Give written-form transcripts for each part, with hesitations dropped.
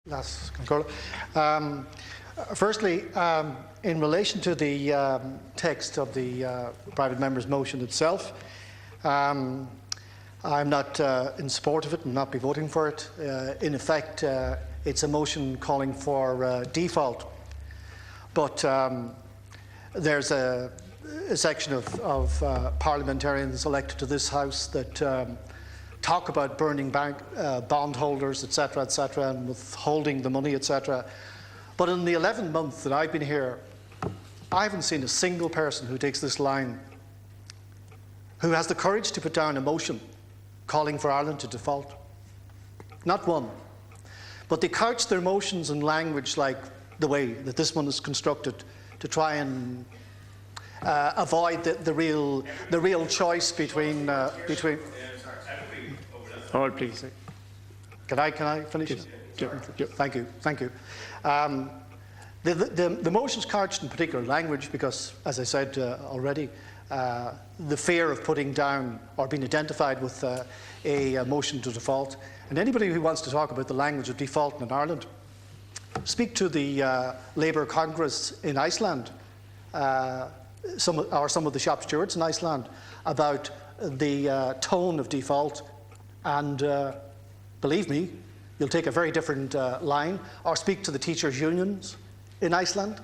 That's firstly, in relation to the text of the private member's motion itself, I'm not in support of it and not be voting for it. In effect, it's a motion calling for default. But there's a section of parliamentarians elected to this House that talk about burning bank bondholders, etc., and withholding the money, etc. But in the 11 months that I've been here, I haven't seen a single person who takes this line, who has the courage to put down a motion calling for Ireland to default. Not one. But they couch their motions in language like the way that this one is constructed to try and avoid the real choice between. Hold, please. Can I finish? Yeah. Thank you. The motion is couched in particular language because, as I said already, the fear of putting down or being identified with a motion to default. And anybody who wants to talk about the language of default in Ireland, speak to the Labour Congress in Iceland, some of the shop stewards in Iceland, about the tone of default. And believe me, you'll take a very different line. Or speak to the teachers' unions in Iceland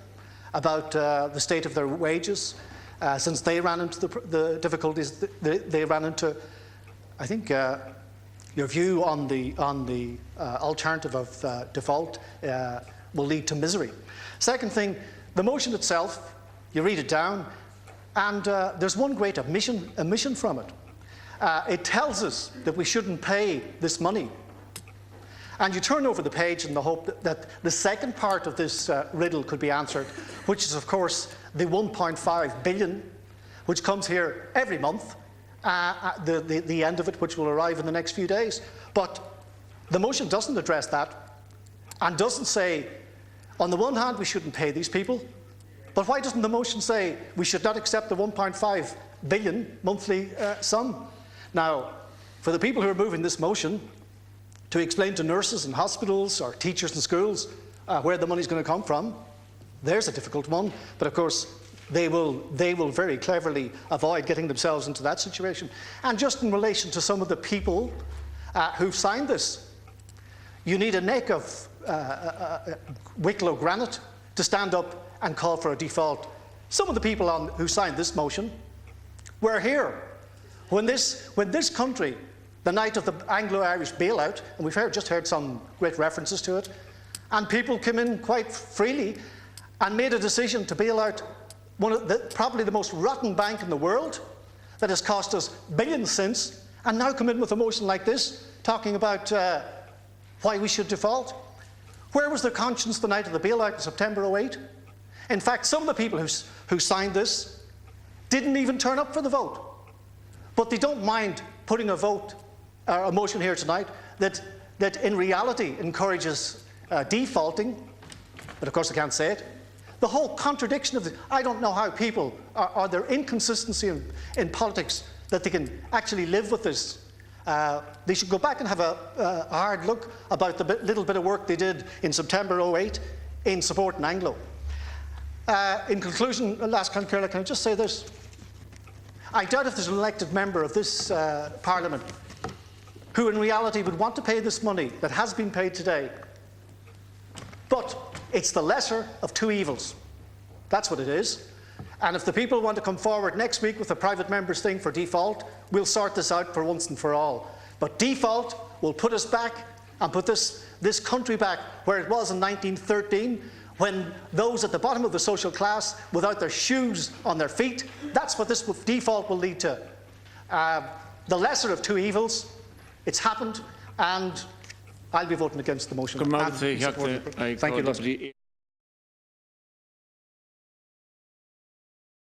about the state of their wages since they ran into the difficulties they ran into. I think your view on the alternative of default will lead to misery. Second thing, the motion itself, you read it down, and there's one great omission from it. It tells us that we shouldn't pay this money. And you turn over the page in the hope that the second part of this riddle could be answered, which is, of course, the 1.5 billion, which comes here every month, the end of it, which will arrive in the next few days. But the motion doesn't address that and doesn't say, on the one hand, we shouldn't pay these people, but why doesn't the motion say we should not accept the 1.5 billion monthly sum? Now, for the people who are moving this motion, to explain to nurses in hospitals or teachers in schools where the money is going to come from, there's a difficult one. But of course, they will very cleverly avoid getting themselves into that situation. And just in relation to some of the people who've signed this, you need a neck of Wicklow granite to stand up and call for a default. Some of the people who signed this motion were here when this country, the night of the Anglo-Irish bailout, and we've just heard some great references to it, and people came in quite freely and made a decision to bail out probably the most rotten bank in the world that has cost us billions since, and now come in with a motion like this, talking about why we should default. Where was their conscience the night of the bailout in September 2008? In fact, some of the people who signed this didn't even turn up for the vote. But they don't mind putting a motion here tonight that in reality encourages defaulting, but of course I can't say it. The whole contradiction of I don't know how people are there inconsistency in politics that they can actually live with this. They should go back and have a hard look about the little bit of work they did in September 2008 in supporting Anglo. In conclusion, last Concurrent, can I just say this? I doubt if there's an elected member of this Parliament who in reality would want to pay this money that has been paid today. But it's the lesser of two evils. That's what it is. And if the people want to come forward next week with a private member's thing for default, we'll sort this out for once and for all. But default will put us back and put this country back where it was in 1913, when those at the bottom of the social class, without their shoes on their feet, that's what this default will lead to. The lesser of two evils. It's happened, and I'll be voting against the motion. Thank you.